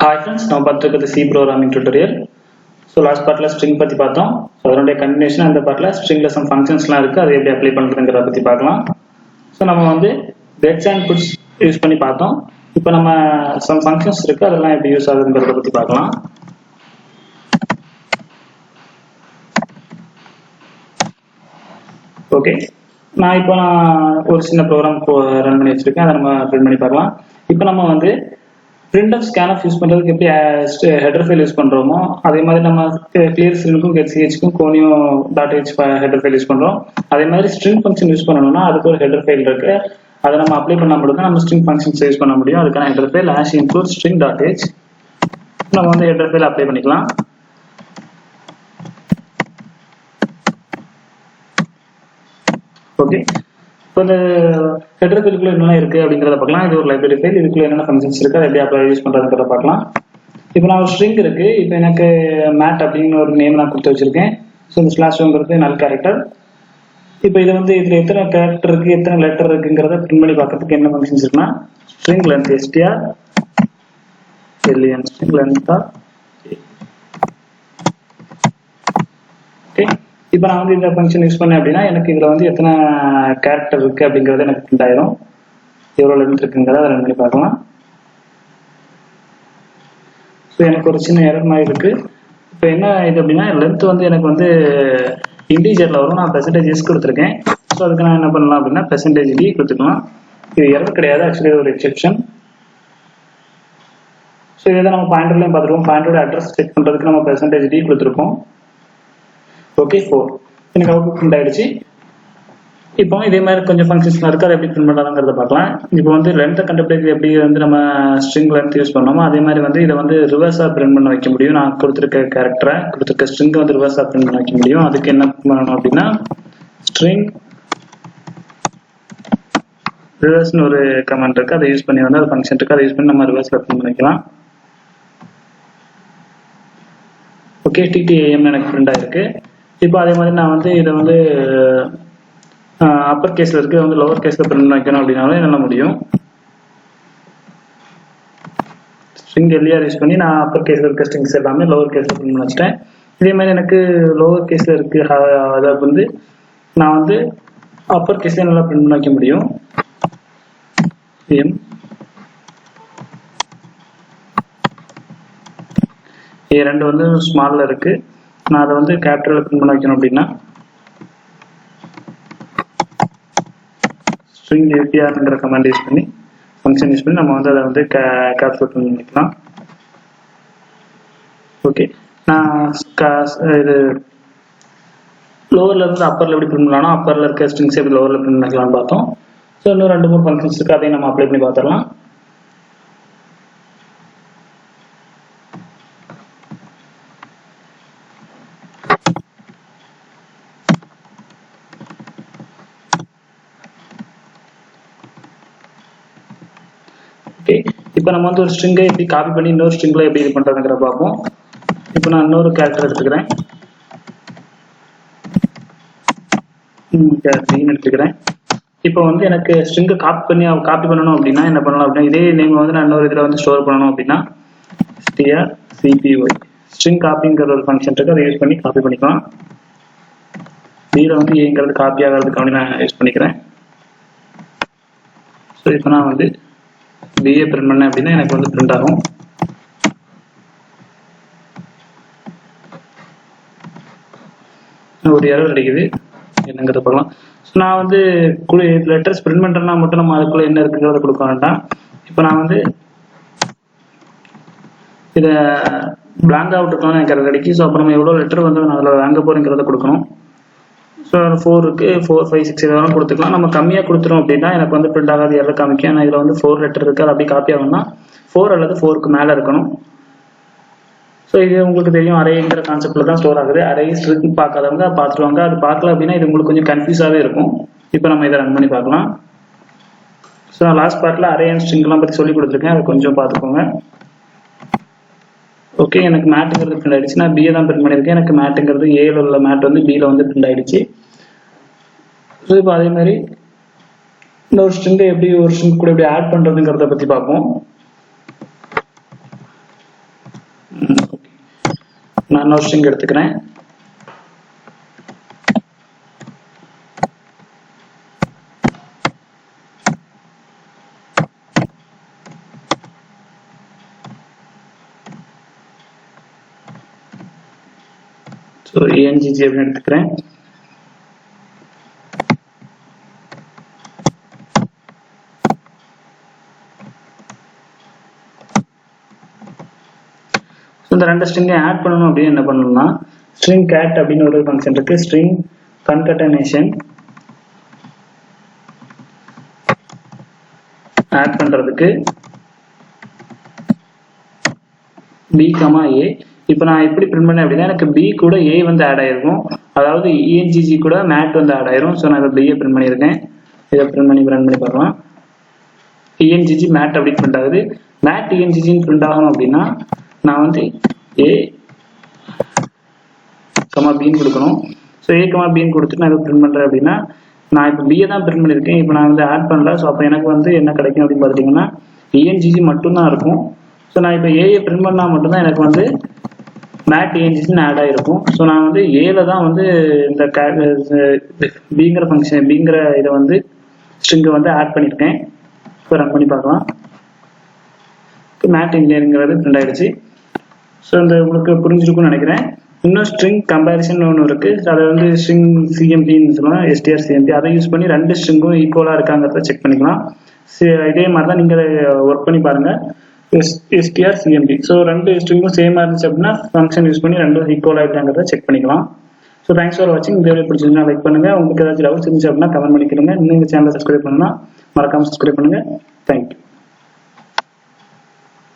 Hi friends, now பார்த்துருக்கிறது C programming tutorial. So last partல string பத்தி பார்த்தோம். அதனுடைய continuation அந்த partல stringல some functionsலாம் இருக்கு, அதை எப்படி அப்ளை பண்றதுங்கறத பத்தி பார்க்கலாம். So நம்ம வந்து gets and puts யூஸ் பண்ணி பார்த்தோம். இப்போ நம்ம some functions இருக்கு, அதெல்லாம் எப்படி யூஸ் ஆகுதுங்கறத பத்தி பார்க்கலாம். ஓகே, நான் ஒரு சின்ன ப்ரோக்ராம் ரன் பண்ணி வச்சிருக்கேன், அதை நம்ம பிரிண்ட் பண்ணி பார்க்கலாம். இப்போ நம்ம வந்து printf scanf யூஸ் பண்றதுக்கு எப்படி ஹெடர் ஃபைல் யூஸ் பண்றோமோ அதே மாதிரி நம்ம clear stringக்கும் getchக்கும் conio .h header file use பண்றோம். அதே மாதிரி string ஃபங்க்ஷன் யூஸ் பண்ணனும்னா அதுக்கு ஒரு ஹெடர் ஃபைல் இருக்கு, அதை நம்ம அப்ளை பண்ணா மட்டும் நம்ம string ஃபங்க்ஷன்ஸ் யூஸ் பண்ண முடியும். அதுக்கான ஹெடர் ஃபைல் #include string.h நம்ம வந்து ஹெடர் ஃபைல் அப்ளை பண்ணிக்கலாம். ஓகே, இப்போ இந்த ஹெடர் ஃபைலுக்குள்ள என்னென்ன இருக்கு அப்படிங்கறத பார்க்கலாம். இது ஒரு லைப்ரரி ஃபைல், இதுக்குள்ள என்னென்ன ஃபங்க்ஷன்ஸ் இருக்கு, அதை எப்படி அப்ளை யூஸ் பண்றதுங்கறத பார்க்கலாம். இப்போ நான் ஒரு ஸ்ட்ரிங் இருக்கு, இப்போ எனக்கு மேட் அப்படின்னு ஒரு நேம் நான் கொடுத்து வச்சிருக்கேன். ஸோ இந்த /1ங்கிறது நல் கேரக்டர். இப்போ இது வந்து இதுல எத்தனை கேரக்டர் இருக்கு, எத்தனை லெட்டர் இருக்குங்கிறத பிரிண்ட் பண்ணி பார்க்கறதுக்கு என்ன ஃபங்க்ஷன்ஸ் இருக்குன்னா string length str len string length okay. இப்போ நான் வந்து இந்த ஃபங்க்ஷன் யூஸ் பண்ணேன் அப்படின்னா எனக்கு இதுல வந்து எத்தனை கேரக்டர் இருக்கு அப்படிங்கறது எனக்கு பிரிண்ட் ஆயிரும். எவ்வளவு லென்த் இருக்குங்கிறத ரன் பண்ணி பார்க்கலாம். ஸோ எனக்கு ஒரு சின்ன எரர் மாதிரி இருக்கு. இப்போ என்ன இது அப்படின்னா லென்த் வந்து எனக்கு வந்து இன்டீஜர்ல வரும், நான் %s கொடுத்துருக்கேன். ஸோ அதுக்கு நான் என்ன பண்ணலாம் அப்படின்னா %d கொடுத்துக்கலாம். இது எரர் கிடையாது, ஆக்சுவலி ஒரு எக்ஸெப்ஷன். ஸோ இதை நம்ம பாயிண்டர்லையும் பார்த்துருக்கோம், பாயிண்டரோட அட்ரஸ் செக் பண்றதுக்கு நம்ம %d கொடுத்துருக்கோம். ஓகே, 4 எனக்கு அவுட்புட் பிரிண்ட் ஆயிடுச்சு. இப்போ இதே மாதிரி கொஞ்சம் ஃபங்க்ஷன்ஸ்லாம் இருக்கு, அதை எப்படி பிரிண்ட் பண்ணலாம்ங்கறத பார்க்கலாம். இப்போ வந்து லென்த்தை கண்டுபிடிக்க எப்படி வந்து நம்ம ஸ்ட்ரிங் லென்த் யூஸ் பண்ணோமோ அதே மாதிரி வந்து இதை வந்து ரிவர்ஸா பிரிண்ட் பண்ண வைக்க முடியும். நான் கொடுத்துருக்க கேரக்டரை கொடுத்துருக்க ஸ்ட்ரிங்கை வந்து ரிவர்ஸா பிரிண்ட் பண்ண வைக்க முடியும். அதுக்கு என்ன பண்ணணும் அப்படின்னா ஸ்ட்ரிங் ரிவர்ஸ்னு ஒரு கமெண்ட் இருக்கு, அதை யூஸ் பண்ணி வந்து அது ஃபங்க்ஷன் இருக்கு, அதை யூஸ் பண்ணி நம்ம ரிவர்ஸ்ல பிரிண்ட் பண்ணிக்கலாம். ஓகே, TTAM எனக்கு பிரிண்ட் ஆயிருக்கு. இப்போ அதே மாதிரி நான் வந்து இதை வந்து அப்பர் கேஸ்ல இருக்கு, வந்து லோவர் கேஸ்ல பிரிண்ட் வைக்கணும் அப்படின்னாலும் என்னால முடியும். ஸ்ட்ரிங் எல்ஆர் யூஸ் பண்ணி நான் அப்பர் கேஸ்ல இருக்க ஸ்ட்ரிங்ஸ் எல்லாமே லோவர் கேஸ்ல பிரிண்ட் பண்ணி வச்சிட்டேன். இதே மாதிரி எனக்கு லோவர் கேஸ்ல இருக்கு அதை வந்து நான் வந்து அப்பர் கேஸ்ல நல்லா பிரிண்ட் பண்ணி வைக்க முடியும். A2 வந்து ஸ்மால்ல இருக்கு, நான் அதை வந்து கேபிட்டல்ல பிரிண்ட் பண்ண வைக்கணும் அப்படின்னா string apr கமாண்ட் யூஸ் பண்ணி ஃபங்க்ஷன் யூஸ் பண்ணி நம்ம வந்து அதை வந்து கேபிட்டல் பிரிண்ட் பண்ணிக்கலாம். ஓகே, நான் இது லோவர்ல இருந்து அப்பர்ல எப்படி பிரிண்ட் பண்ணலாம், அப்பர்ல இருக்க ஸ்ட்ரிங்ஸ் எப்படி லோவர்ல பிரிண்ட் பண்ணிக்கலாம்னு பார்த்தோம். ஸோ இன்னும் 2-3 ஃபங்க்ஷன்ஸ் இருக்கு, அதையும் நம்ம அப்ளை பண்ணி பார்த்துடலாம். இப்போ நம்ம வந்து ஒரு ஸ்ட்ரிங்கை எப்படி காப்பி பண்ணி இன்னொரு ஸ்ட்ரிங்ல எப்படி இது பண்றதுங்கிற பார்ப்போம். இப்போ நான் இன்னொரு கேரக்டர் எடுத்துக்கிறேன், எடுத்துக்கிறேன். இப்போ வந்து எனக்கு ஸ்ட்ரிங்கை காப்பி பண்ணணும் அப்படின்னா என்ன பண்ணலாம் அப்படின்னா இதே நேம் வந்து நான் இன்னொரு இதில் வந்து ஸ்டோர் பண்ணணும் அப்படின்னா strcpy ஸ்ட்ரிங் காப்பிங்கிற ஒரு ஃபங்க்ஷன் இருக்கு, அதை யூஸ் பண்ணி காப்பி பண்ணிக்கலாம். இதில் வந்து ஏங்கிறது காப்பி ஆகிறதுக்கு நான் யூஸ் பண்ணிக்கிறேன். ஸோ இப்போ நான் வந்து BA பிரிண்ட் பண்ணேன் அப்படின்னா எனக்கு வந்து பிரிண்ட் ஆகும். ஒரு எரர் அடிக்குது, என்னங்கிறத பார்க்கலாம். நான் வந்து லெட்டர்ஸ் பிரிண்ட் பண்றேன்னா மட்டும் நம்ம அதுக்குள்ள என்ன இருக்குங்கிறத கொடுக்க வேண்டாம். இப்போ நான் வந்து இதை பிளாங்க் அவுட் இருக்கலாம் எனக்கு எரர் அடிக்கு. ஸோ அப்புறம் நம்ம எவ்வளோ லெட்டர் வந்து நான் அதில் வாங்க போறேங்கிறத கொடுக்கணும். ஸோ 4 இருக்கு, 4, 5, 6 இதெல்லாம் கொடுத்துக்கலாம். நம்ம கம்மியாக கொடுத்துரும் அப்படின்னா எனக்கு வந்து பிரிண்ட் ஆகாது, எரர் காமிக்கும். ஏன்னா இதில் வந்து 4 லெட்டர் இருக்கு, அது அப்படி காப்பி ஆகும்னா 4 அல்லது 4க்கு மேலே இருக்கணும். ஸோ இது உங்களுக்கு தெரியும், அரேங்கிற கான்செப்ட்ல தான் ஸ்டோர் ஆகுது. அரே ஸ்ட்ரிங் பார்க்காதவங்க பார்த்துருவாங்க, அது பார்க்கல அப்படின்னா இது உங்களுக்கு கொஞ்சம் கன்ஃபியூஸாகவே இருக்கும். இப்போ நம்ம இதை ரன் பண்ணி பார்க்கலாம். ஸோ நான் லாஸ்ட் பார்ட்ல அரே அண்ட் ஸ்ட்ரிங்லாம் பற்றி சொல்லி கொடுத்துருக்கேன், அதை கொஞ்சம் பார்த்துக்கோங்க. ஓகே, எனக்கு மேட்டுங்கிறது பிரிண்ட் ஆயிடுச்சு. நான் பிஏ தான் பிரிண்ட் பண்ணியிருக்கேன், எனக்கு மேட்டுங்கிறது ஏல உள்ள மேட் வந்து பியில் வந்து பிரிண்ட் ஆயிடுச்சு. ஸோ இப்போ அதே மாதிரி இன்னொரு ஸ்ட்ரிங்கை எப்படி ஒரு ஸ்ட்ரிங் கூட எப்படி ஆட் பண்றதுங்கிறத பற்றி பார்ப்போம். நான் இன்னொரு ஸ்ட்ரிங் எடுத்துக்கிறேன். ஸோ ENGG அப்படின்னு எடுத்துக்கிறேன். இந்த ரெண்டு ஸ்ட்ரிங்கையும் ஆட் பண்ணணும் அப்படின்னு என்ன பண்ணணும்னா string cat அப்படின்னு ஒரு ஃபங்க்ஷன் இருக்கு. string concatenation ஆட் பண்றதுக்கு b, a. இப்போ நான் எப்படி பிரிண்ட் பண்ணேன் அப்படின்னா எனக்கு b கூட a வந்து ஆட் ஆயிருக்கும். அதாவது ENGG கூட mat வந்து ஆட் ஆயிரும். ஸோ நான் இப்போ b பிரிண்ட் பண்ணியிருக்கேன். இதை பிரிண்ட் பண்ணி பார்க்கலாம். ENGG mat அப்படி பிரிண்ட் ஆகுது. mat ENGG பிரிண்ட் ஆகணும் அப்படின்னா நான் வந்து a, b கொடுக்கணும். ஸோ a, b கொடுத்துட்டு நான் இப்போ பிரிண்ட் பண்றேன் அப்படின்னா நான் இப்போ b தான் பிரிண்ட் பண்ணியிருக்கேன். இப்போ நான் வந்து ஆட் பண்ணல. ஸோ அப்போ எனக்கு வந்து என்ன கிடைக்கும் அப்படின்னு பார்த்தீங்கன்னா ENGG மட்டும்தான் இருக்கும். ஸோ நான் இப்போ a பிரிண்ட் பண்ணால் மட்டும்தான் எனக்கு வந்து mat ENGG ஆட் ஆகிருக்கும். ஸோ நான் வந்து ஏல தான் வந்து இந்த பிங்கிற ஃபங்க்ஷன் பிங்கிற இதை வந்து ஸ்ட்ரிங்கை வந்து ஆட் பண்ணியிருக்கேன். இப்போ ரன் பண்ணி பார்க்கலாம். mat engineering பிரிண்ட் ஆயிடுச்சு. ஸோ இந்த உங்களுக்கு புரிஞ்சிருக்கும்னு நினைக்கிறேன். இன்னும் ஸ்ட்ரிங் கம்பேரிசன் ஒன்று இருக்கு. அதை வந்து ஸ்ட்ரிங் சிஎம்பின்னு சொல்லலாம், strcmp. அதை யூஸ் பண்ணி ரெண்டு ஸ்ட்ரிங்கும் ஈக்குவலாக இருக்காங்கிறத செக் பண்ணிக்கலாம். இதே மாதிரி தான் நீங்கள் ஒர்க் பண்ணி பாருங்க. strcmp. ஸோ ரெண்டு ஸ்ட்ரிங்கும் சேமாக இருந்துச்சு அப்படின்னா ஃபங்க்ஷன் யூஸ் பண்ணி ரெண்டும் ஈக்குவலாக இருக்காங்கிறத செக் பண்ணிக்கலாம். ஸோ தேங்க்ஸ் ஃபார் வாட்சிங். இந்த வீடியோ பிடிச்சிருந்தா லைக் பண்ணுங்க. உங்களுக்கு ஏதாச்சும் டவுட்ஸ் இருந்துச்சு அப்படின்னா கமெண்ட் பண்ணிக்கிறீங்க. இன்னும் இந்த சேனலை சப்ஸ்கிரைப் பண்ணா மறக்காம சப்ஸ்கிரைப் பண்ணுங்க. தேங்க்யூ.